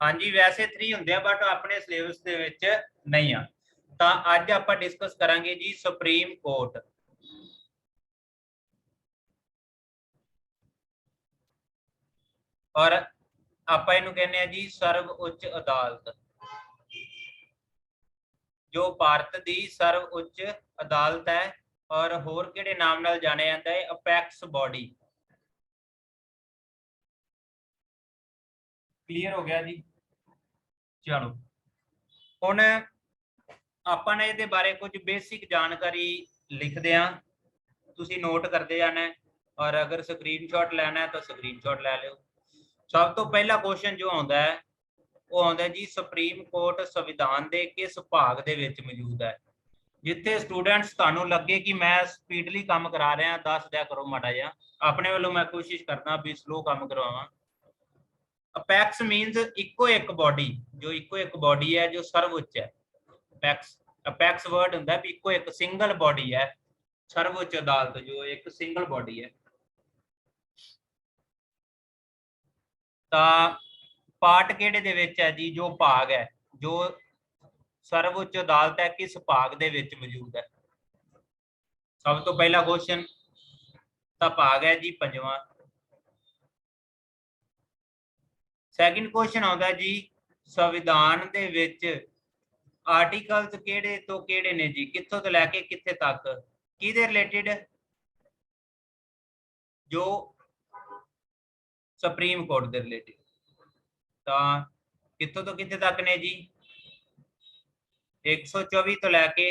हाँ जी, वैसे 3 ਹੁੰਦੇ ਆ बट अपने सिलेबस ਦੇ ਵਿੱਚ नहीं ਆ। ਤਾਂ ਅੱਜ ਆਪਾਂ डिस्कस ਕਰਾਂਗੇ जी सुप्रीम कोर्ट। और ਆਪਾਂ ਇਹਨੂੰ ਕਹਿੰਦੇ ਆ ਜੀ ਸਰਵ ਉੱਚ ਅਦਾਲਤ। ਜੋ ਭਾਰਤ ਦੀ ਸਰਵ ਉੱਚ ਅਦਾਲਤ ਹੈ और ਹੋਰ ਕਿਹੜੇ ਨਾਮ ਨਾਲ ਜਾਣਿਆ ਜਾਂਦਾ ਹੈ? Apex body. क्लियर हो गया जी। चलो ਹੁਣ ਆਪਾਂ ਨੇ ਇਹਦੇ ਬਾਰੇ ਕੁਝ ਬੇਸਿਕ ਜਾਣਕਾਰੀ ਲਿਖਦੇ ਆਂ, ਤੁਸੀਂ ਨੋਟ ਕਰਦੇ ਜਾਣਾ और अगर स्क्रीनशॉट लेना है तो स्क्रीनशॉट ले लो। सब तो पहला क्वेश्चन जो आता है वो आता है जी सुप्रीम कोर्ट संविधान के किस भाग दे विच मौजूद है? जिथे स्टूडेंट्स तुहानू लगे कि मैं स्पीडली काम करा रहा, दस दिया करो माड़ा जिहा, अपने वालों मैं कोशिश करना भी स्लो काम करवावां। अपैक्स मीनस इको एक बॉडी, जो इको एक बॉडी है जो सर्वोच्च है। अपैक्स अपैक्स वर्ड हुंदा भी इको एक सिंगल बॉडी है, सर्वोच्च अदालत जो एक सिंगल बॉडी है। ਤਾਂ ਪਾਰਟ ਕਿਹੜੇ ਦੇ ਵਿੱਚ ਹੈ ਜੀ? ਜੋ ਭਾਗ ਹੈ, ਜੋ ਸਰਵਉੱਚ ਅਦਾਲਤ ਹੈ ਕਿਸ ਭਾਗ ਦੇ ਵਿੱਚ ਮੌਜੂਦ ਹੈ? ਸਭ ਤੋਂ ਪਹਿਲਾ ਕੁਐਸਚਨ ਤਾਂ ਭਾਗ ਹੈ ਜੀ 5ਵਾਂ। ਸੈਕਿੰਡ ਕੁਐਸਚਨ ਆਉਂਦਾ ਜੀ ਸੰਵਿਧਾਨ ਦੇ ਵਿੱਚ ਆਰਟੀਕਲਸ ਕਿਹੜੇ ਤੋਂ ਕਿਹੜੇ ਨੇ ਜੀ? ਕਿੱਥੋਂ ਤੋਂ ਲੈ ਕੇ ਕਿੱਥੇ ਤੱਕ? ਕਿਹਦੇ ਰਿਲੇਟਡ? ਜੋ सुप्रीम कोर्ट के रिलेटिव। तो कितों तो कितने तक ने जी? 124 तो लैके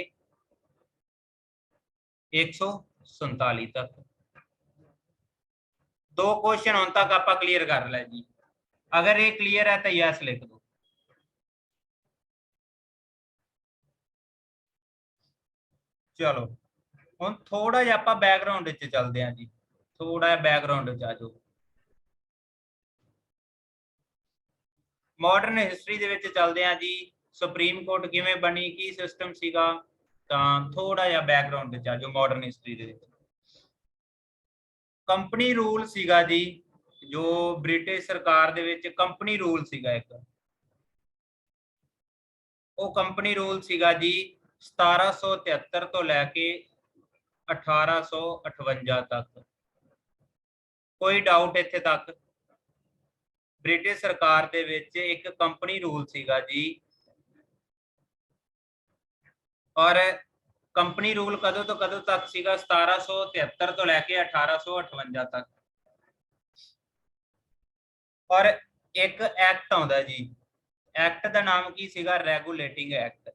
147 तक। दो क्वेश्चन हुण तक आप क्लीयर कर लिया जी। अगर ये क्लीयर है तो यस लिख दो। चलो हुण थोड़ा जिहा आपां बैकग्राउंड च चलते हैं जी, थोड़ा बैकग्राउंड च आ जाओ। मॉडर्न हिस्टरी ਦੇ ਵਿੱਚ ਚੱਲਦੇ ਆ ਜੀ। ਸੁਪਰੀਮ ਕੋਰਟ ਕਿਵੇਂ ਬਣੀ, ਕੀ ਸਿਸਟਮ ਸੀਗਾ, ਤਾਂ ਥੋੜਾ ਜਿਹਾ ਬੈਕਗ੍ਰਾਉਂਡ ਵਿੱਚ ਆ ਜੋ ਮॉडर्न ਹਿਸਟਰੀ ਦੇ ਵਿੱਚ। ਕੰਪਨੀ ਰੂਲ ਸੀਗਾ ਜੀ, ਜੋ ਬ੍ਰਿਟਿਸ਼ ਸਰਕਾਰ ਦੇ ਵਿੱਚ ਕੰਪਨੀ ਰੂਲ ਸੀਗਾ ਇੱਕ। ਉਹ ਕੰਪਨੀ ਰੂਲ ਸੀਗਾ ਜੀ 1773 ਤੋਂ ਲੈ ਕੇ 1858 ਤੱਕ। ਕੋਈ ਡਾਊਟ ਇੱਥੇ ਤੱਕ? ब्रिटिश सरकार दे विच एक कंपनी रूल सीगा जी। और कंपनी रूल कदों तो कदों तक सीगा? 1773 तो लैके 1858 तक। और एक एक्ट आउंदा जी, एक्ट दा नाम की सीगा? Regulating act.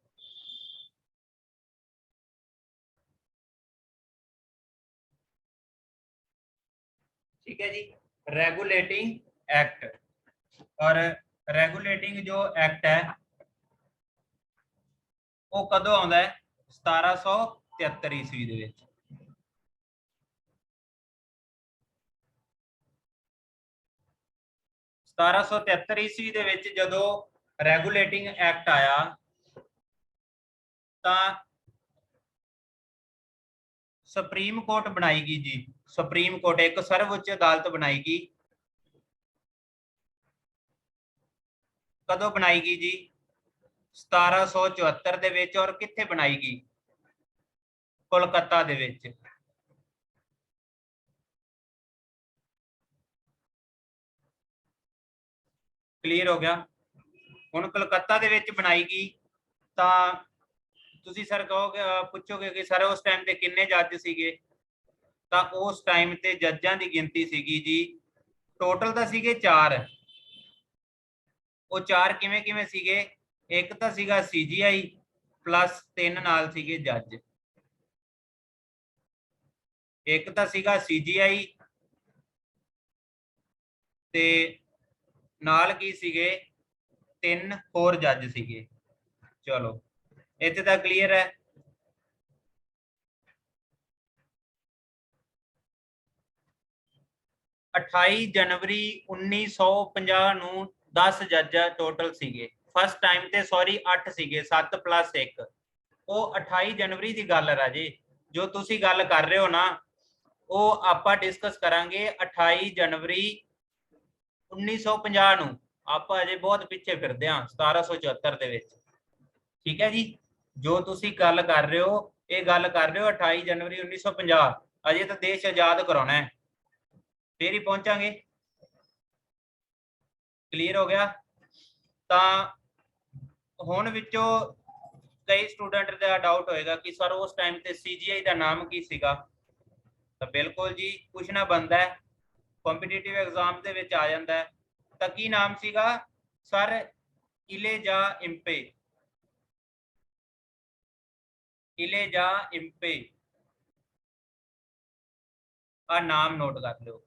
ठीक है जी, रेगुलेटिंग एक्ट। और रेगुलेटिंग जो एक्ट है वो कदों आउंदा है? 1773 ईस्वी दे विच। ईस्वी दे विच जदों रेगुलेटिंग एक्ट आया तां सुप्रीम कोर्ट बनाई गई जी। सुप्रीम कोर्ट एक सर्वोच्च अदालत बनाई गई। कदों बनाई गई जी? 1774 दे विच। और कित्थे बनाई गई? कोलकाता दे विच। क्लीयर हो गया? हुण कोलकाता दे विच बनाई गई तां तुसीं सर कहोगे, पुछोगे कि सर उस टाइम ते किन्ने जज सीगे? तां उस टाइम ते जजां दी गिनती सीगी जी टोटल तां सीगे 4। वो 4 किवें किवें सीगे? एक तां सीगा CGI प्लस 3 नाल सीगे जज। एक तां सीगा CGI ते नाल की सीगे 3 होर जज सीगे। चलो इत्थे तक क्लीयर है? अठाई जनवरी 1950 ਨੂੰ 10 जज टोटल सीगे। फर्स्ट टाइम ते सॉरी 8 सीगे, 7 प्लस 1। वो 28 जनवरी की गल है राजे, जो तुसी गल कर रहे हो ना वो आपां डिस्कस करांगे 28 जनवरी 1950 ਨੂੰ। ਆਪਾਂ ਅਜੇ ਬਹੁਤ ਪਿੱਛੇ ਫਿਰਦੇ ਹਾਂ 1774 ਦੇ ਵਿੱਚ। ਠੀਕ ਹੈ ਜੀ, ਜੋ ਤੁਸੀਂ ਗੱਲ ਕਰ ਰਹੇ ਹੋ ਇਹ ਗੱਲ ਕਰ ਰਹੇ ਹੋ 28 ਜਨਵਰੀ 1950। ਅਜੇ ਤਾਂ ਦੇਸ਼ ਆਜ਼ਾਦ ਕਰਾਉਣਾ ਹੈ, ਫੇਰ ਹੀ ਪਹੁੰਚਾਂਗੇ। ਕਲੀਅਰ ਹੋ ਗਿਆ। ਤਾਂ ਹੁਣ ਵਿੱਚੋਂ ਕਈ ਸਟੂਡੈਂਟ ਦਾ ਡਾਊਟ ਹੋਏਗਾ ਕਿ ਸਰ ਉਸ ਟਾਈਮ ਤੇ ਸੀਜੀਆਈ ਦਾ ਨਾਮ ਕੀ ਸੀਗਾ। ਤਾਂ ਬਿਲਕੁਲ ਜੀ ਪੁੱਛਣਾ ਬਣਦਾ ਹੈ, ਕੰਪੀਟੀਟਿਵ ਐਗਜ਼ਾਮ ਦੇ ਵਿੱਚ ਆ ਜਾਂਦਾ ਹੈ। ਤਾਂ ਕੀ ਨਾਮ ਸੀਗਾ ਸਰ? ਇਲੇਜਾ ਇੰਪੇ। ਇਲੇਜਾ ਇੰਪੇ ਆ ਨਾਮ ਨੋਟ ਕਰ ਲਿਓ।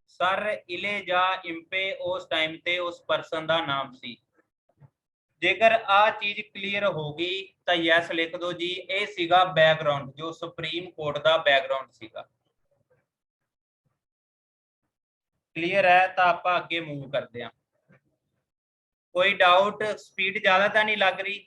ਸਰ ਇਲੇਜਾ ਇੰਪੇ ਉਸ ਟਾਈਮ ਤੇ ਉਸ ਪਰਸਨ ਦਾ ਨਾਮ ਸੀ। ਜੇਕਰ ਆ ਚੀਜ਼ ਕਲੀਅਰ ਹੋ ਗਈ ਤਾਂ ਯੈਸ ਲਿਖ ਦਿਓ ਜੀ। ਇਹ ਸੀਗਾ ਬੈਕਗ੍ਰਾਉਂਡ, ਜੋ ਸੁਪਰੀਮ ਕੋਰਟ ਦਾ ਬੈਕਗ੍ਰਾਉਂਡ ਸੀਗਾ। ਕਲੀਅਰ ਹੈ ਤਾਂ ਆਪਾਂ ਅੱਗੇ ਮੂਵ ਕਰਦੇ ਹਾਂ। ਕੋਈ ਡਾਊਟ? ਸਪੀਡ ਜ਼ਿਆਦਾ ਤਾਂ ਨਹੀਂ ਲੱਗ ਰਹੀ?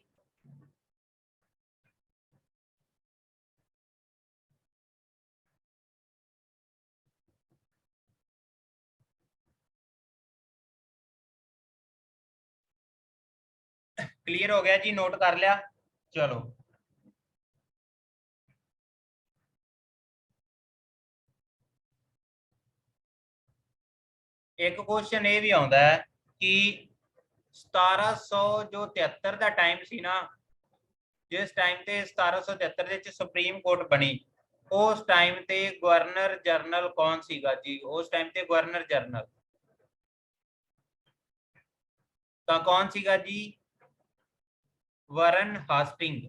क्लियर हो गया जी? नोट कर लिया? चलो एक क्वेश्चन ये भी आता है कि 1773 का टाइम सी ना, जिस टाइम ते 1773 ਦੇ सुप्रीम कोर्ट बनी, उस टाइम ते गवर्नर जनरल कौन सीगा जी? उस टाइम ते गवर्नर जनरल तो कौन सीगा जी? वरन हास्टिंग।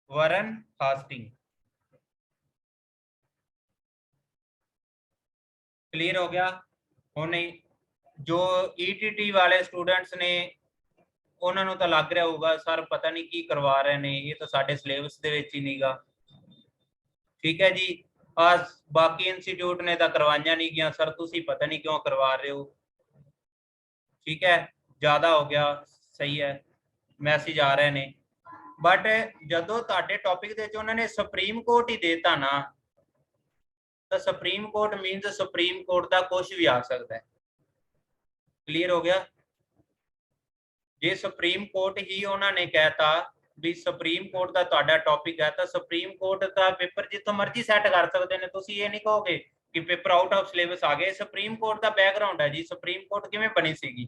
वरन हास्टिंग। क्लियर हो गया? हुण जो ईटीटी वाले स्टूडेंट्स ने ਉਹਨਾਂ ਨੂੰ ਤਾਂ ਲੱਗ ਰਿਹਾ ਹੋਊਗਾ ਸਰ ਪਤਾ ਨਹੀਂ ਕੀ ਕਰਵਾ ਰਹੇ ਨੇ, ਇਹ ਤਾਂ ਸਾਡੇ ਸਿਲੇਬਸ ਦੇ ਵਿੱਚ ਹੀ ਨਹੀਂਗਾ। ਠੀਕ ਹੈ ਜੀ। ਆ ਬਾਕੀ ਇੰਸਟੀਚਿਊਟ ਨੇ ਤਾਂ ਕਰਵਾਈਆਂ ਨਹੀਂ ਗਿਆ ਸਰ, ਤੁਸੀਂ ਪਤਾ ਨਹੀਂ ਕਿਉਂ ਕਰਵਾ ਰਹੇ ਹੋ। ਠੀਕ ਹੈ, ਜ਼ਿਆਦਾ ਹੋ ਗਿਆ, ਸਹੀ ਹੈ, ਮੈਸੇਜ ਆ ਰਹੇ ਨੇ। ਬਟ ਜਦੋਂ ਤੁਹਾਡੇ ਟੌਪਿਕ ਦੇ ਵਿੱਚ ਉਹਨਾਂ ਨੇ ਸੁਪਰੀਮ ਕੋਰਟ ਹੀ ਦੇਤਾ ਨਾ, ਤਾਂ Supreme Court means Supreme Court ਦਾ ਕੁਝ ਵੀ ਆ ਸਕਦਾ ਹੈ। ਕਲੀਅਰ ਹੋ ਗਿਆ? ਜੇ ਸੁਪਰੀਮ ਕੋਰਟ ਹੀ ਉਹਨਾਂ ਨੇ ਕਹਿਤਾ ਵੀ ਸੁਪਰੀਮ ਕੋਰਟ ਦਾ ਤੁਹਾਡਾ ਟੌਪਿਕ ਹੈ, ਤਾਂ ਸੁਪਰੀਮ ਕੋਰਟ ਦਾ ਪੇਪਰ ਜਿੱਥੋਂ ਮਰਜ਼ੀ ਸੈੱਟ ਕਰ ਸਕਦੇ ਨੇ। ਤੁਸੀਂ ਇਹ ਨਹੀਂ ਕਹੋਗੇ ਕਿ ਪੇਪਰ ਆਊਟ ਆਫ ਸਿਲੇਬਸ ਆ ਗਏ। ਸੁਪਰੀਮ ਕੋਰਟ ਦਾ ਬੈਕਗ੍ਰਾਉਂਡ ਹੈ ਜੀ, ਸੁਪਰੀਮ ਕੋਰਟ ਕਿਵੇਂ ਬਣੀ ਸੀਗੀ।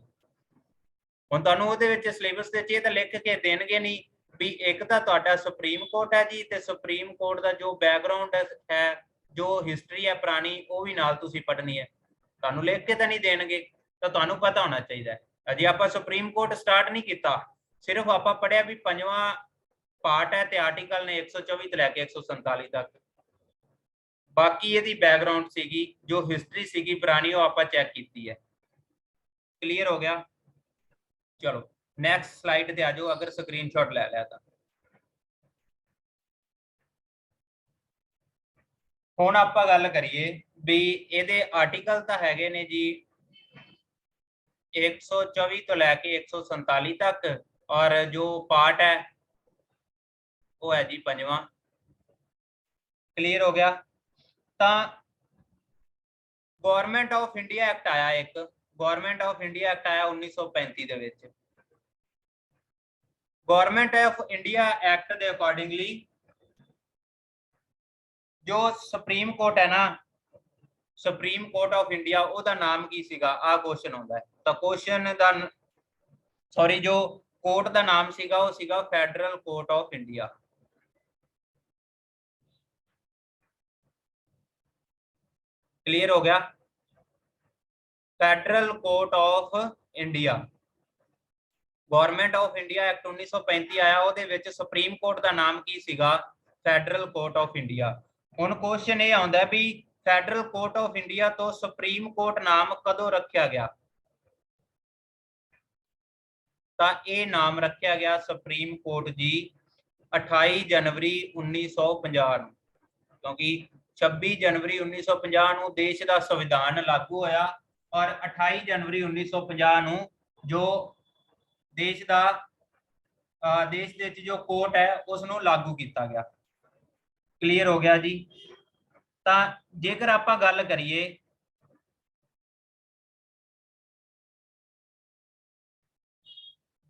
ਹੁਣ ਤੁਹਾਨੂੰ ਉਹਦੇ ਵਿੱਚ ਸਿਲੇਬਸ ਦੇ ਵਿੱਚ ਇਹ ਤਾਂ ਲਿਖ ਕੇ ਦੇਣਗੇ ਨਹੀਂ ਵੀ ਇੱਕ ਤਾਂ ਤੁਹਾਡਾ ਸੁਪਰੀਮ ਕੋਰਟ ਹੈ ਜੀ, ਤੇ ਸੁਪਰੀਮ ਕੋਰਟ ਦਾ ਜੋ ਬੈਕਗ੍ਰਾਉਂਡ ਹੈ, ਜੋ ਹਿਸਟਰੀ ਹੈ ਪੁਰਾਣੀ, ਉਹ ਵੀ ਨਾਲ ਤੁਸੀਂ ਪੜ੍ਹਨੀ ਹੈ। ਤੁਹਾਨੂੰ ਲਿਖ ਕੇ ਤਾਂ ਨਹੀਂ ਦੇਣਗੇ, ਤਾਂ ਤੁਹਾਨੂੰ ਪਤਾ ਹੋਣਾ ਚਾਹੀਦਾ ਹੈ। ਅਜੇ ਆਪਾਂ ਸੁਪਰੀਮ ਕੋਰਟ ਸਟਾਰਟ ਨਹੀਂ ਕੀਤਾ, ਸਿਰਫ ਆਪਾਂ ਪੜਿਆ ਵੀ 5ਵਾਂ ਪਾਰਟ ਹੈ ਤੇ ਆਰਟੀਕਲ ਨੇ 124 ਤੋਂ ਲੈ ਕੇ 147 ਤੱਕ। ਬਾਕੀ ਇਹਦੀ ਬੈਕਗ੍ਰਾਉਂਡ ਸੀਗੀ, ਜੋ ਹਿਸਟਰੀ ਸੀਗੀ ਪੁਰਾਣੀ, ਉਹ ਆਪਾਂ ਚੈੱਕ ਕੀਤੀ ਹੈ। ਕਲੀਅਰ ਹੋ ਗਿਆ? ਚਲੋ ਨੈਕਸਟ ਸਲਾਈਡ ਤੇ ਆ ਜਾਓ, ਅਗਰ ਸਕਰੀਨਸ਼ਾਟ ਲੈ ਲਿਆ ਤਾਂ। ਹੁਣ ਆਪਾਂ ਗੱਲ ਕਰੀਏ ਵੀ ਇਹਦੇ ਆਰਟੀਕਲ ਤਾਂ ਹੈਗੇ ਨੇ ਜੀ 124 ਤੋਂ ਲੈ ਕੇ 147 ਤੱਕ, ਔਰ ਜੋ ਪਾर्ट है वो है जी 5वां। क्लियर हो गया? ਤਾਂ ਗਵਰਨਮੈਂਟ ਆਫ ਇੰਡੀਆ ਐਕਟ ਆਇਆ, ਇੱਕ ਗਵਰਨਮੈਂਟ ਆਫ ਇੰਡੀਆ ਐਕਟ ਆਇਆ 1935 ਦੇ ਵਿੱਚ। ਗਵਰਨਮੈਂਟ ਆਫ ਇੰਡੀਆ ਐਕਟ ਦੇ ਅਕੋਰਡਿੰਗਲੀ ਜੋ ਸੁਪਰੀਮ ਕੋਰਟ ਹੈ ਨਾ, ਸੁਪਰੀਮ ਕੋਰਟ ਆਫ ਇੰਡੀਆ, ਉਹਦਾ ਨਾਮ ਕੀ ਸੀਗਾ? ਆ ਕੁਐਸਚਨ ਆਉਂਦਾ ਹੈ। ਤਾਂ ਕੁਐਸਚਨ ਦਾ ਸੌਰੀ ਜੋ ਕੋਰਟ ਦਾ ਨਾਮ ਸੀਗਾ ਉਹ ਸੀਗਾ federal court of India. Clear हो गया? Federal court of India. Government of India act 1935 आया, ਉਹਦੇ ਵਿੱਚ ਸੁਪਰੀਮ ਕੋਰਟ ਦਾ ਨਾਮ ਕੀ ਸੀਗਾ? Federal court of India. ਹੁਣ ਕੁਐਸਚਨ ਇਹ ਆਉਂਦਾ ਵੀ ਫੈਡਰਲ ਕੋਰਟ ਆਫ ਇੰਡੀਆ ਤੋਂ ਸੁਪਰੀਮ ਕੋਰਟ ਨਾਮ ਕਦੋਂ ਰੱਖਿਆ ਗਿਆ? ਤਾਂ ਇਹ ਨਾਮ ਰੱਖਿਆ ਗਿਆ ਸੁਪਰੀਮ ਕੋਰਟ ਜੀ 28 ਜਨਵਰੀ 1950 ਨੂੰ, ਕਿਉਂਕਿ 26 ਜਨਵਰੀ 1950 ਨੂੰ ਦੇਸ਼ ਦਾ ਸੰਵਿਧਾਨ ਲਾਗੂ ਹੋਇਆ, ਔਰ 28 ਜਨਵਰੀ 1950 ਨੂੰ ਜੋ ਦੇਸ਼ ਦਾ ਦੇਸ਼ ਦੇ ਵਿੱਚ ਜੋ ਕੋਰਟ ਹੈ ਉਸ ਨੂੰ ਲਾਗੂ ਕੀਤਾ ਗਿਆ। ਕਲੀਅਰ ਹੋ ਗਿਆ ਜੀ? ਤਾਂ ਜੇਕਰ ਆਪਾਂ ਗੱਲ ਕਰੀਏ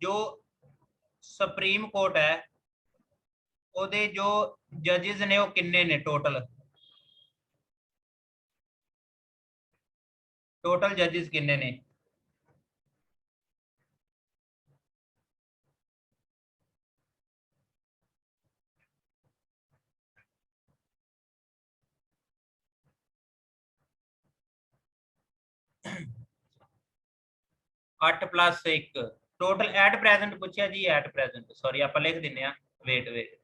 जो सुप्रीम कोर्ट है ਉਹਦੇ जो जजिज ने वो किन्ने ने टोटल जजिज किन्ने ने? अठ प्लस एक टोटल एट प्रेजेंट पूछा जी, एट प्रेजेंट सॉरी आप लिख दिने वेट वेट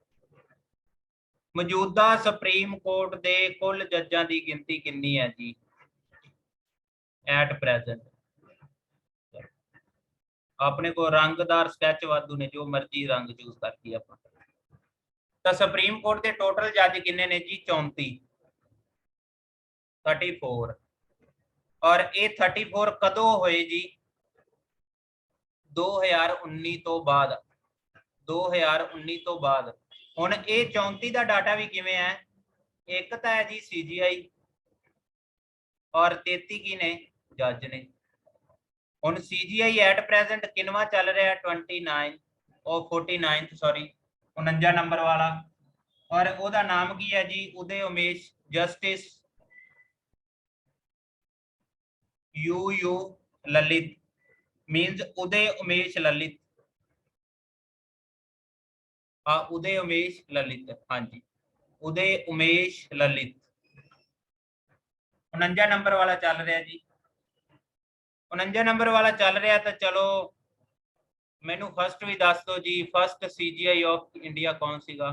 मौजूदा सुप्रीम कोर्ट के कुल जजां की गिनती कितनी है जी एट प्रेजेंट? अपने को रंगदार स्कैच वाधू ने, जो मर्जी रंग चूज करती है अपन। तो सुप्रीम कोर्ट के टोटल जज किन्ने ने जी? 34 34। और ये 34 कदों होए जी? 2019 तो बाद 2019 तो बाद। हुण ये 34 का डाटा भी किवें है? एक तो है जी CGI और 33 की ने जज ने। हुण CGI एट प्रेजेंट किनवा चल रहा है? 29 और 49 सॉरी 49 नंबर वाला। और ओदा नाम की है जी? Uday Umesh justice U Lalit, means Uday Umesh Lalit. हाँ उदय उमेश ललित, हाँ जी उदय उमेश ललित 49 नंबर वाला चल रहा जी। 49 नंबर वाला चल रहा तो चलो मैनू फर्स्ट भी दस दो जी, फर्स्ट CGI ऑफ इंडिया कौन सीगा?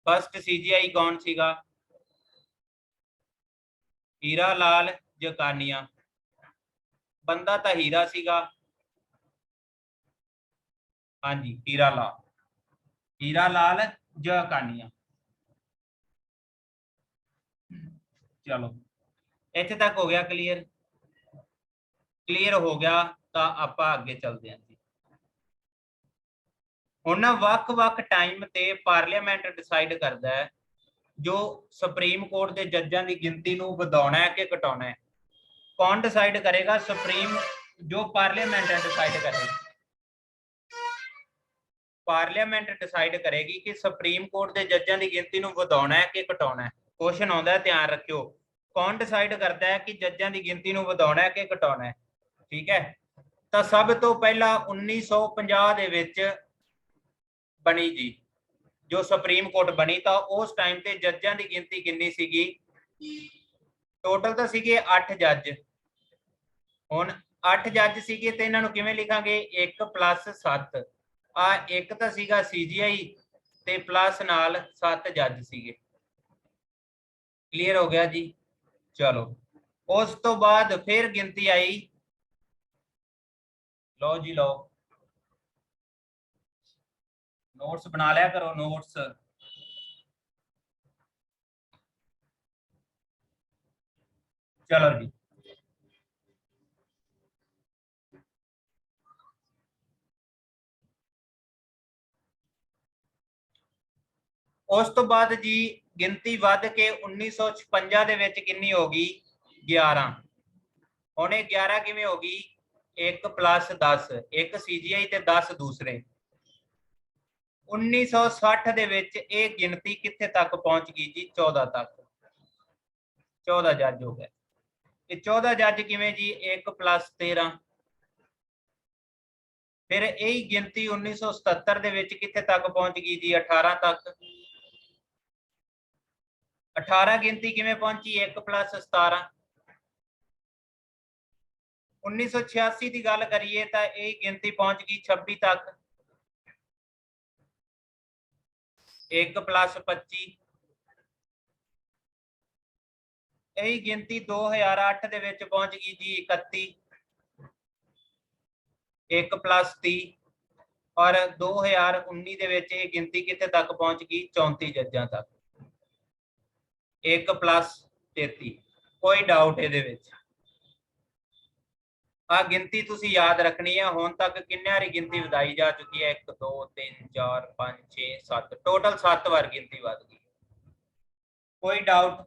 फर्स्ट CGI कौन सीगा? हीरा लाल जकानिया। बंदा तो हीरा सीगा, हाँ जी हीरा लाल जकानिया। चलो इत्थे तक हो गया क्लीयर? क्लीयर हो गया तो आप अगे चलते हैं जी। हुण वख-वख टाइम ते पार्लीमेंट डिसाइड करता है जो सुप्रीम कोर्ट के जजां की गिनती नूं वधाउणा है कि घटाउणा है। कौन डिसाइड करेगा? सुप्रीम जो पार्लीमेंट है डिसाइड करेगी। पार्लीमेंट डिसाइड करेगी कि सुप्रीम कोर्ट के जजां की गिनती नूं वधाउणा है कि घटाउणा है। क्वेश्चन आउंदा है, ध्यान रखियो। कौन डिसाइड करता है कि जजां की गिनती नूं वधाउणा है कि घटाउणा है? ठीक है, तो सब तो पहला 1950 दे विच बनी जी जो सुप्रीम कोर्ट बनी, तो उस टाइम ते जजां की गिनती कितनी सीगी? टोटल तो सीगे 8 जज। हुण 8 जज सीगे ते इन्हां नूं किवें लिखांगे? 1 + 7 आ एक तो सीगा CGI ते प्लस नाल 7 जज सीगे। क्लीयर हो गया जी? चलो उस तो बाद फिर गिनती आई, लो जी लो नोट्स बना लिया करो नोट्स। चलो जी उस तो बाद जी गिनती वध के 1956 ਦੇ ਵਿੱਚ ਕਿੰਨੀ ਹੋ ਗਈ? 11। ਹੁਣ ਇਹ 11 ਕਿਵੇਂ ਹੋ ਗਈ? 1 + 10 ਇੱਕ CGI ਤੇ 10 ਦੂਸਰੇ। 1960 ਦੇ ਵਿੱਚ ਇਹ ਗਿਣਤੀ ਕਿੱਥੇ ਤੱਕ ਪਹੁੰਚ ਗਈ ਜੀ? 14 ਤੱਕ। 14 ਜੱਜ ਹੋ ਗਏ। ਇਹ 14 ਜੱਜ ਕਿਵੇਂ ਜੀ? 1 + 13। ਫਿਰ ਇਹੀ ਗਿਣਤੀ 1977 ਦੇ ਵਿੱਚ ਕਿੱਥੇ ਤੱਕ ਪਹੁੰਚ ਗਈ ਜੀ? 18 ਤੱਕ। 18 गिनती किवें पहुंची? 1 + 17। 1986 की गल करिए तो यह गिनती पहुंच गई 26 तक। 1 + 25। यही गिनती 2008 ਦੇ ਵਿੱਚ पहुंच गई जी 31। 1 + 30। और 2019 ਦੇ ਵਿੱਚ ਇਹ गिनती कितने तक पहुंच गई? 34 जजां तक। 1 + 33। कोई डाउट ਇਹਦੇ ਵਿੱਚ? आ गिनती तुसी याद रखनी है। हुण तक किन्ने वारी गिनती वधाई जा चुकी है? 1 2 3 4 5 6 7 टोटल 7 बार गिनती वध गई। कोई डाउट?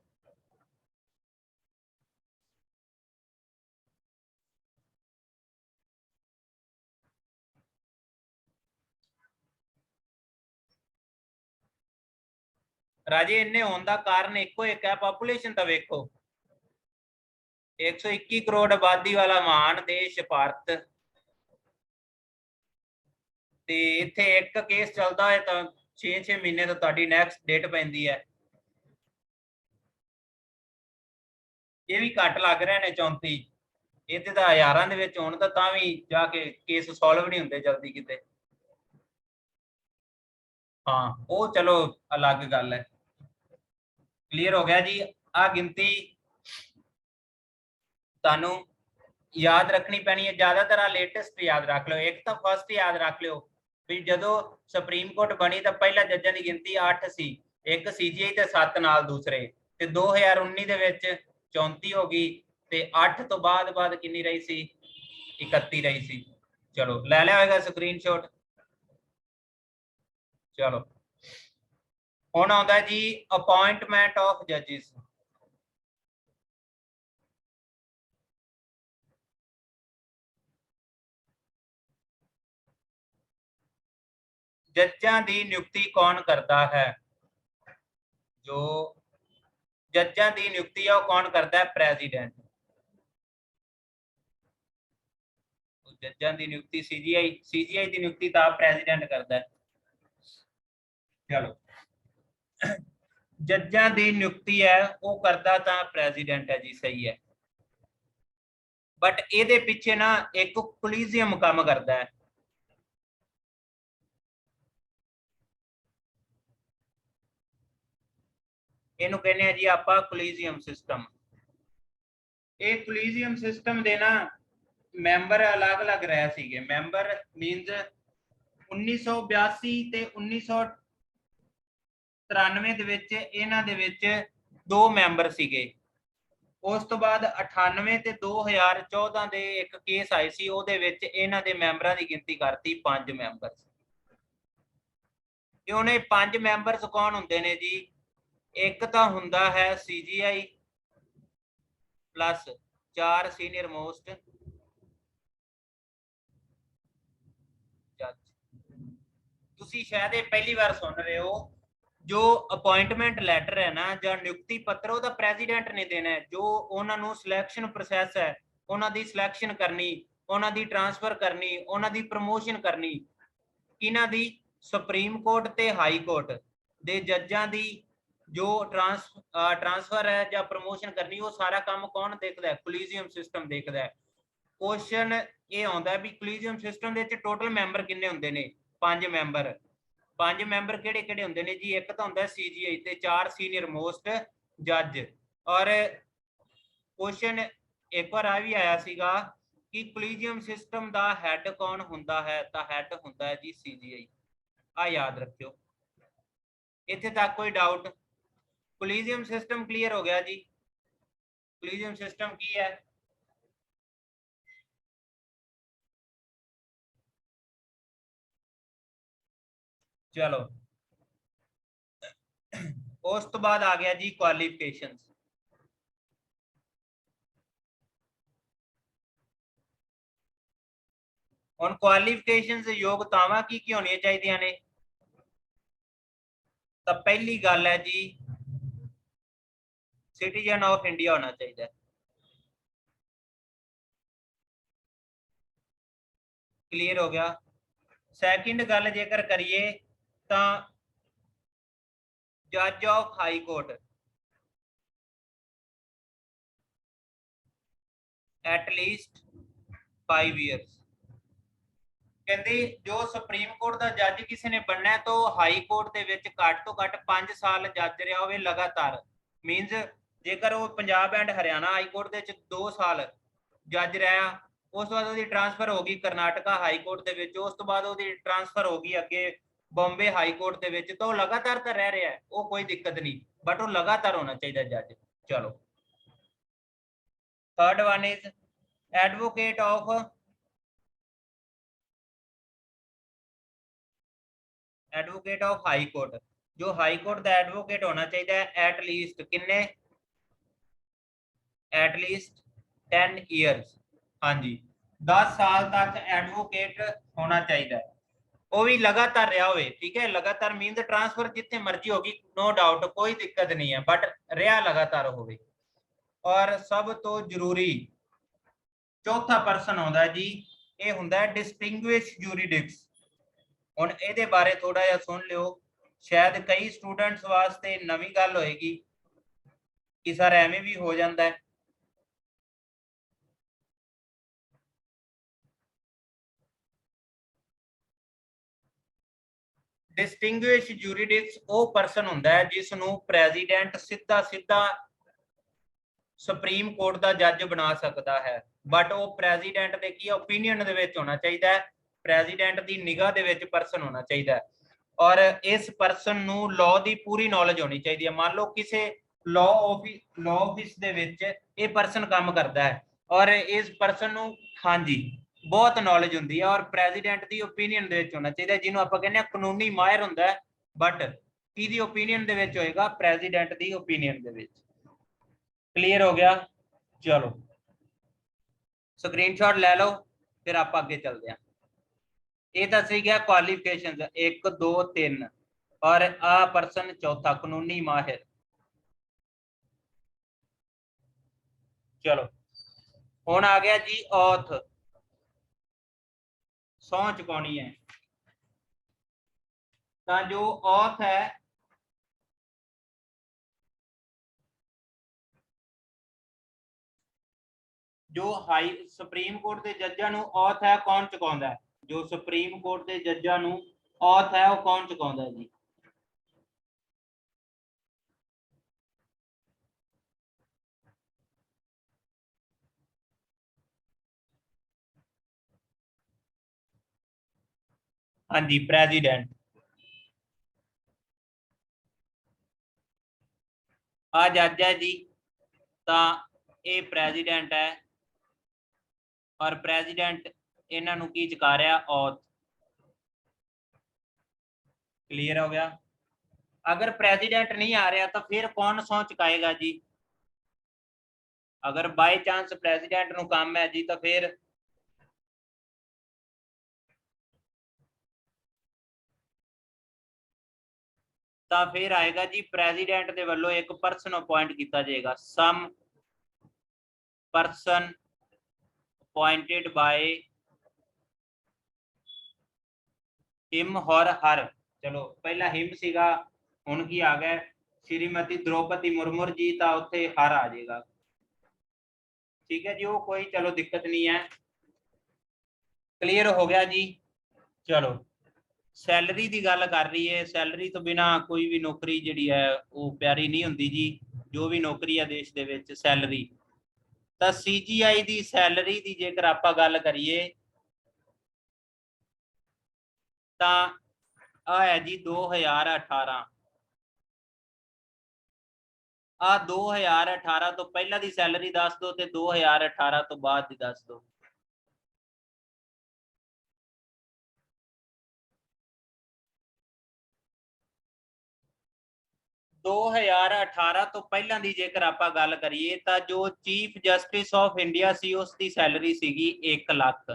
राजे इन्ने होने का कारण एको एक है, पॉपुलेशन तो वेखो 121 करोड़ आबादी वाला महान देश भारत, ते इत्थे एक केस चलता है तो 6-6 महीने तो ताड़ी नैक्सट डेट पैंदी है। ये भी घट लग रहे ने 34, इत्थे तो हज़ारां दे विच होण तां भी जाके केस सॉल्व नहीं हुंदे जल्दी किते। हाँ वो चलो अलग गल है। क्लीयर हो गया जी। आ गिनती तानू याद रखनी पैनी है, ज्यादातर आ लेटेस्ट याद रख लो। एक तो फर्स्ट याद रख लो भी जदों सुप्रीम कोर्ट बनी तो पहला जजां की गिनती 8 सी, एक सीजीआई ते 7 नाल दूसरे, ते 2019 दे विच 34 हो गई, ते 8 तो बाद कितनी रही सी, 31 रही सी। चलो ले लिया होगा स्क्रीनशॉट। चलो हुण आउंदा जी अपॉइंटमेंट ऑफ जजिस। जजां दी नियुक्ति कौन करता है? जो जजां दी नियुक्ति है वो कौन करता है? प्रेसिडेंट। जजां दी नियुक्ति सीजीआई दी नियुक्ति तो प्रेसिडेंट करता है। चलो जजां दी नियुक्ति है वो करता तो प्रेसिडेंट है जी, सही है। बट ये पिछे ना एक कोलिजियम काम करता है। इनू कहने जी आप कोलिजियम सिस्टम। ये कोलिजियम सिस्टम दे ना मैंबर अलग अलग रहे सीगे। मैंबर मीनस 1982 ते 1993 ਦੇ ਵਿੱਚ ਇਹਨਾਂ ਦੇ ਵਿੱਚ 2 ਮੈਂਬਰ ਸੀਗੇ। ਉਸ ਤੋਂ ਬਾਅਦ 98 ਤੇ 2014 ਦੇ ਇੱਕ ਕੇਸ ਆਈ ਸੀ, ਉਹਦੇ ਵਿੱਚ ਇਹਨਾਂ ਦੇ ਮੈਂਬਰਾਂ ਦੀ ਗਿਣਤੀ ਕਰਤੀ 5 ਮੈਂਬਰ। ਕਿ ਉਹਨੇ 5 ਮੈਂਬਰਸ ਕੌਣ ਹੁੰਦੇ ਨੇ ਜੀ? ਇੱਕ ਤਾਂ ਹੁੰਦਾ ਹੈ ਸੀਜੀਆਈ ਪਲੱਸ 4 ਸੀਨੀਅਰ ਮੋਸਟ ਜੱਜ। ਤੁਸੀਂ ਸ਼ਾਇਦ ਇਹ ਪਹਿਲੀ ਵਾਰ ਸੁਣ ਰਹੇ ਹੋ। जो अपॉइंटमेंट लैटर है ना ਜਾਂ ਨਿਯੁਕਤੀ ਪੱਤਰ ਉਹਦਾ ਪ੍ਰੈਜ਼ੀਡੈਂਟ ਨੇ ਦੇਣਾ ਹੈ। ਜੋ ਉਹਨਾਂ ਨੂੰ ਸਿਲੈਕਸ਼ਨ ਪ੍ਰੋਸੈਸ ਹੈ, ਉਹਨਾਂ ਦੀ ਸਿਲੈਕਸ਼ਨ ਕਰਨੀ, ਉਹਨਾਂ ਦੀ ਟ੍ਰਾਂਸਫਰ ਕਰਨੀ, ਉਹਨਾਂ ਦੀ ਪ੍ਰਮੋਸ਼ਨ ਕਰਨੀ, ਕਿਹਨਾਂ ਦੀ? ਸੁਪਰੀਮ ਕੋਰਟ ਤੇ ਹਾਈ ਕੋਰਟ ਦੇ ਜੱਜਾਂ ਦੀ ਜੋ ट्रांसफर है ਜਾਂ ਪ੍ਰਮੋਸ਼ਨ ਕਰਨੀ, ਉਹ ਸਾਰਾ ਕੰਮ ਕੌਣ ਦੇਖਦਾ ਹੈ? ਕੋਲੀਜੀਅਮ ਸਿਸਟਮ ਦੇਖਦਾ ਹੈ। क्वेश्चन ये आता है भी कोलीजियम सिस्टम ਦੇ ਵਿੱਚ ਟੋਟਲ ਮੈਂਬਰ ਕਿੰਨੇ ਹੁੰਦੇ ਨੇ? 5 ਮੈਂਬਰ। 5 ਮੈਂਬਰ ਕਿਹੜੇ ਕਿਹੜੇ ਹੁੰਦੇ ਨੇ ਜੀ? ਇੱਕ ਤਾਂ ਹੁੰਦਾ ਸੀਜੀਆਈ ਤੇ 4 ਸੀਨੀਅਰ ਮੋਸਟ ਜੱਜ। ਔਰ क्वेश्चन ਇੱਕ ਵਾਰ ਆ ਵੀ ਆਇਆ ਸੀਗਾ ਕਿ ਕੋਲੀਜੀਅਮ ਸਿਸਟਮ ਦਾ ਹੈਡ ਕੌਣ ਹੁੰਦਾ ਹੈ? ਤਾਂ ਹੈਡ ਹੁੰਦਾ ਹੈ ਜੀ ਸੀਜੀਆਈ। ਆ ਯਾਦ ਰੱਖਿਓ। ਇੱਥੇ ਤੱਕ ਕੋਈ ਡਾਊਟ? ਕੋਲੀਜੀਅਮ ਸਿਸਟਮ ਕਲੀਅਰ ਹੋ ਗਿਆ ਜੀ। ਕੋਲੀਜੀਅਮ ਸਿਸਟਮ ਕੀ ਹੈ? चलो उस तो बाद आ गया जी क्वालिफिकेशंस। ਹੁਣ क्वालिफिकेशंस योग्यतावां की होनी चाहिए ने? तो पहली गल है जी सिटीजन ऑफ इंडिया होना चाहिए। क्लियर हो गया। सैकेंड गल जेकर करिए तो जज of high court at least 5 years. कहते जो सुप्रीम कोर्ट का जज किसी ने बनना है तो हाई कोर्ट के घट तो घट 5 साल जज रहा हो लगातार। मीनस जेकर वो Punjab and Haryana high court के 2 साल जज रहा, उस बाद उसकी ट्रांसफर होगी करनाटका हाई कोर्ट के, उस तो बाद उसकी ट्रांसफर होगी अगे बॉम्बे हाई कोर्ट के, तो लगातार तो रह रहा है, वो कोई दिक्कत नहीं, बट वो लगातार होना चाहिए जज। चलो third one is advocate of high court. जो हाई कोर्ट का एडवोकेट होना चाहिए एटलीस्ट किन्ने? At least 10 years. हाँ जी 10 साल तक एडवोकेट होना चाहिए। वो भी लगातार रहा हो, ठीक है। लगातार मीन ट्रांसफर जितने मर्जी होगी, नो डाउट, कोई दिक्कत नहीं है, बट रहा लगातार हो। और सब तो जरूरी चौथा पर्सन आता जी, ये होंगे डिस्टिंग्विश जूरीडिक्स। हुण इहदे बारे थोड़ा जिहा सुन लियो, शायद कई स्टूडेंट्स वास्ते नवी गल होएगी कि सर एवें भी हो जाता है। डिस्टिंग्विश जूरीडिक्स वो पर्सन होंदा है जिसनों प्रेजिडेंट सीधा सीधा सुप्रीम कोर्ट का जज बना सकता है, बट वो प्रेजिडेंट के की ओपीनियन होना चाहिए, प्रेजिडेंट की निगाह दे विच परसन होना चाहिए। और इस परसन नू लॉ की पूरी नॉलेज होनी चाहिए। मान लो किसी लॉ ऑफिस दे विच ये परसन काम करता है और इस परसन नू, हाँ जी, बहुत नॉलेज होंगी है और प्रेजिडेंट की ओपीनियन दे विच होना चाहिए, जिन्होंने आप कहने कानूनी माहिर होंदा है, बट की ओपीनियन दे विच होएगा, प्रेजिडेंट की ओपीनियन दे विच। क्लीयर हो गया? चलो स्क्रीनशॉट ले लो, फिर आप आगे चलते हैं। ये दसी गया क्वालिफिकेशन 1 2 3 और आ परसन चौथा कानूनी माहिर। चलो हुण आ गया जी औथ, सौं चुकानी है। तो जो औथ है, जो हाई सुप्रीम कोर्ट के जजा नू औथ है कौन चुकाउंदा है? जो सुप्रीम कोर्ट के जजा नू औथ है वो कौन चुकाउंदा है जी? हाँ जी, प्रेजिडेंट। आ जज है जी, तो ये प्रेजिडेंट है और प्रेजिडेंट इन्हों की चुका रहा औथ। क्लीयर हो गया? अगर प्रेसिडेंट नहीं आ रहा तो फिर कौन सौ चुकाएगा जी? अगर बाय चांस प्रेसिडेंट नु काम है जी तो फिर आएगा जी प्रेसिडेंट के वालों एक परसन अपॉइंट किया जाएगा, सम परसन अपॉइंटेड बाय हिम और हर। चलो पहला हिम सीगा, हुण की आ गया श्रीमती द्रौपदी मुर्मू जी, तो उत्थे हर आ जाएगा। ठीक है जी, वो कोई चलो दिक्कत नहीं है। क्लियर हो गया जी? चलो सैलरी की गल कर रही है, सैलरी तो बिना कोई भी नौकरी जी है वो प्यारी नहीं होंगी जी। जो भी नौकरी है देश के सैलरी, तो CGI की सैलरी की जेकर आप गल करिए तो है जी 2018। आ 2018 तो पहला की सैलरी दस दो, तो 2018 तो बाद की दस दो। 2018 तो पहला की जेकर आप गल करिए तो जो चीफ जस्टिस ऑफ इंडिया सी उसकी सैलरी सीगी 1 लाख।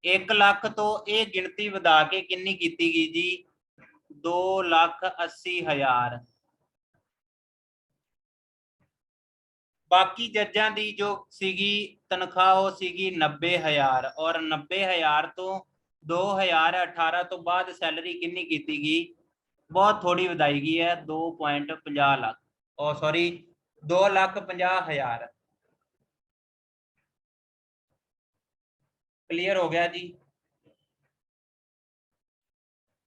1 लाख तो ये गिनती वधा के कितनी की गई जी? 2,80,000। बाकी जजा की जो सीगी तनख्वाह वो सीगी 90,000 और 90,000 तो 2018 तो बाद सैलरी कितनी की गई? बहुत थोड़ी वधाई गई है, 2.50 लाख, ओ सॉरी 2,50,000। क्लियर हो गया जी?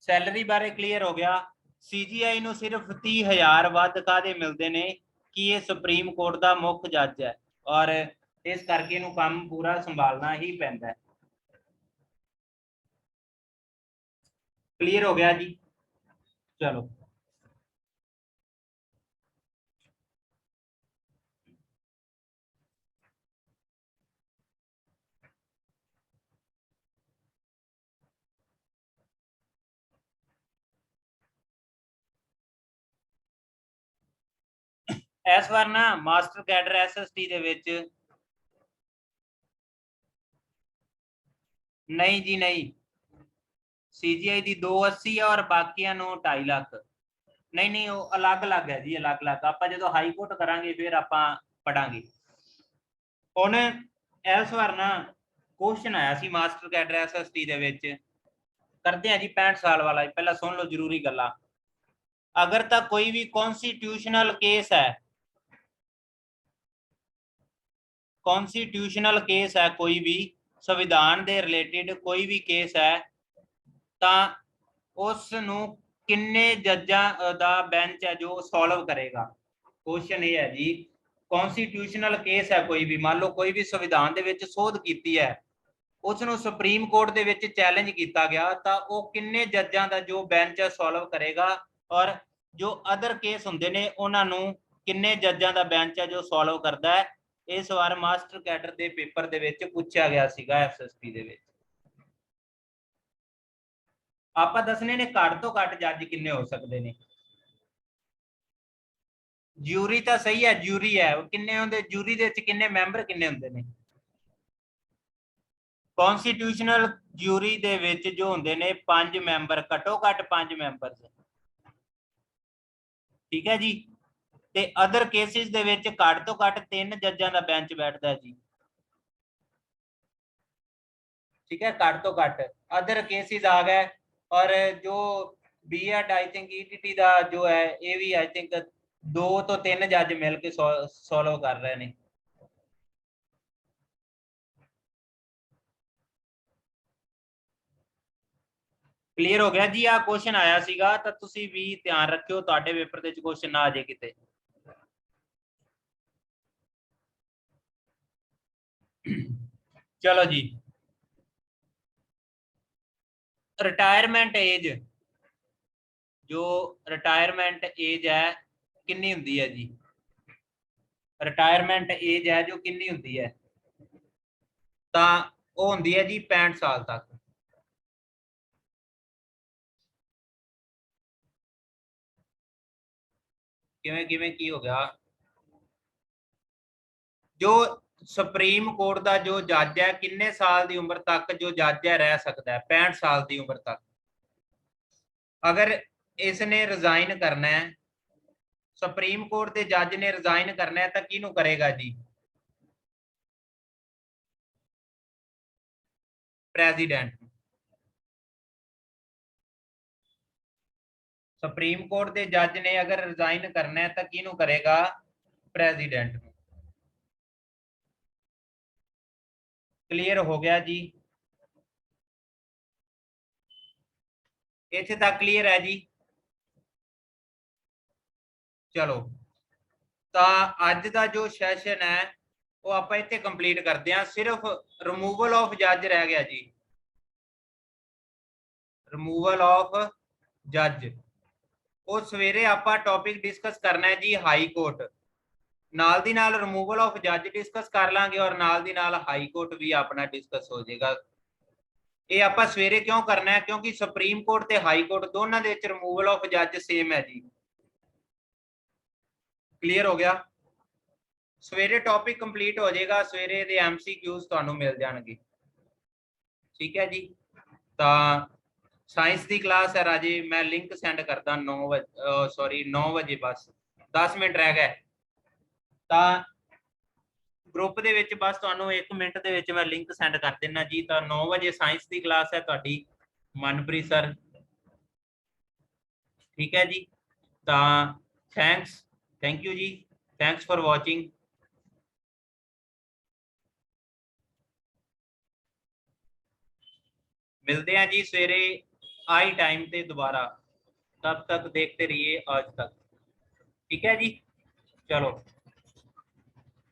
सैलरी बारे क्लीयर हो गया। CGI नू सिर्फ 30,000 वध काहदे मिलते हैं कि ये सुप्रीम कोर्ट का मुख्य जज है और इस करके इनू काम पूरा संभालना ही पैंदा है। क्लियर हो गया जी? चलो इस बार ना मास्टर कैडर SST दे विच नहीं जी नहीं, CGI ਦੀ 280 है और ਬਾਕੀਆਂ ਨੂੰ 2.5 ਲੱਖ। नहीं नहीं, वो अलग अलग है जी, अलग अलग। ਆਪਾਂ ਜਦੋਂ ਹਾਈ ਕੋਰਟ ਕਰਾਂਗੇ ਫਿਰ ਆਪਾਂ ਪੜਾਂਗੇ। ਹੁਣ ਇਸ ਵਾਰ ਨਾ क्वेश्चन आया सी मास्टर कैडर SST ਦੇ ਵਿੱਚ। ਕਰਦੇ ਆ ਜੀ 65 ਸਾਲ वाला, ਪਹਿਲਾਂ सुन लो जरूरी गल्ला। अगर तक कोई भी कॉन्स्टिट्यूशनल केस है, कॉन्स्टिट्यूशनल केस है, कोई भी संविधान ਦੇ रिलेटेड कोई भी केस है, ਤਾਂ ਉਸ ਨੂੰ ਕਿੰਨੇ ਜੱਜਾਂ ਦਾ ਬੈਂਚ ਹੈ ਜੋ ਸੋਲਵ ਕਰੇਗਾ। क्वेश्चन ये है जी, कॉन्स्टिट्यूशनल केस है कोई भी, मान लो कोई भी संविधान ਦੇ ਵਿੱਚ ਸੋਧ ਕੀਤੀ ਹੈ, ਉਸ ਨੂੰ ਸੁਪਰੀਮ ਕੋਰਟ ਦੇ ਵਿੱਚ ਚੈਲੰਜ ਕੀਤਾ ਗਿਆ, ਤਾਂ ਉਹ ਕਿੰਨੇ ਜੱਜਾਂ ਦਾ ਜੋ ਬੈਂਚ ਹੈ ਸੋਲਵ ਕਰੇਗਾ, ਔਰ ਜੋ ਅਦਰ ਕੇਸ ਹੁੰਦੇ ਨੇ ਉਹਨਾਂ ਨੂੰ ਕਿੰਨੇ ਜੱਜਾਂ ਦਾ ਬੈਂਚ ਹੈ ਜੋ ਸੋਲਵ ਕਰਦਾ ਹੈ। ਇਸ ਵਾਰ ਮਾਸਟਰ ਕੈਡਰ ਦੇ ਪੇਪਰ ਦੇ ਵਿੱਚ ਪੁੱਛਿਆ ਗਿਆ ਸੀਗਾ SST ਦੇ ਵਿੱਚ। ਆਪਾਂ ਦੱਸਣੇ ਨੇ ਘੱਟ ਤੋਂ ਘੱਟ ਜੱਜ ਕਿੰਨੇ ਹੋ ਸਕਦੇ ਨੇ। ਜਿਊਰੀ ਤਾਂ ਸਹੀ ਹੈ, ਜਿਊਰੀ ਹੈ, ਕਿੰਨੇ ਹੁੰਦੇ ਜਿਊਰੀ ਦੇ ਵਿੱਚ, ਕਿੰਨੇ ਮੈਂਬਰ ਕਿੰਨੇ ਹੁੰਦੇ ਨੇ। ਕੌਨਸਟੀਟਿਊਸ਼ਨਲ ਜਿਊਰੀ ਦੇ ਵਿੱਚ ਜੋ ਹੁੰਦੇ ਨੇ 5 ਮੈਂਬਰ, ਘੱਟੋ ਘੱਟ 5 ਮੈਂਬਰ। ਠੀਕ ਹੈ ਜੀ। ਤੇ ਅਦਰ ਕੇਸਿਸ ਦੇ ਵਿੱਚ ਘੱਟ ਤੋਂ ਘੱਟ 3 ਜੱਜਾਂ ਦਾ ਬੈਂਚ ਬੈਠਦਾ ਜੀ। ठीक है, घट तो घट अदर केसेस आ गए। और जो B.Ed आई थिंक ETT का जो है ये भी आई थिंक 2 तो 3 जज मिल के सोल्व कर रहे हैं। क्लीयर हो गया जी। आ क्वेश्चन आया सीगा, तो तुसी भी ध्यान रखियो तुहाडे पेपर दे विच क्वेश्चन ना आ जाए किते। चलो जी, रिटायरमेंट एज, जो रिटायरमेंट एज है कितनी हुंदी है जी। रिटायरमेंट एज है जो कितनी हुंदी है, तो वो हुंदी है जी 65 साल तक। किवें किवें की हो गया, जो सुप्रीम कोर्ट का जो जज है किन्ने साल की उम्र तक जो जज है रह सकता है, 65 साल की उम्र तक। अगर इसने रिजाइन करना है, सुप्रीम कोर्ट के जज ने रिजाइन करना है, तो किनू करेगा जी, प्रेसिडेंट। सुप्रीम कोर्ट के जज ने अगर रिजाइन करना है तो किनू करेगा, प्रेसिडेंट। क्लियर हो गया जी, इत्थे तक क्लियर है जी। चलो, तो अज का जो सैशन है वो आप इत्थे कंप्लीट करते हैं। सिर्फ रिमूवल ऑफ जज रह गया जी, रिमूवल ऑफ जज। वो सवेरे आप टॉपिक डिस्कस करना है जी, हाई कोर्ट। नाल दी नाल रिमूवल ऑफ जज डिस्कस कर लांगे और नाल दी नाल हाई कोर्ट भी अपना डिस्कस हो जाएगा। ये आप सवेरे क्यों करना है, क्योंकि सुप्रीम कोर्ट ते हाई कोर्ट दोनों दे विच रिमूवल ऑफ जज सेम है जी। क्लीयर हो गया। सवेरे टॉपिक कंप्लीट हो जाएगा, सवेरे दे MCQs तुहानू मिल जाएंगे। ठीक है जी। तो साइंस की क्लास है राजे, मैं लिंक सेंड करता 9 बजे, सॉरी 9 बजे, बस 10 मिनट रह गए। तो ग्रुप दे विच बस तुहानू 1 मिनट दे विच मैं लिंक सेंड कर देना जी। तो 9 बजे साइंस की क्लास है तुहाडी, मनप्रीत सर। ठीक है जी। तो थैंक यू जी, थैंक्स फॉर वॉचिंग। मिलते हैं जी सवेरे आई टाइम पे दोबारा, तब तक देखते रहिए आज तक। ठीक है जी, चलो।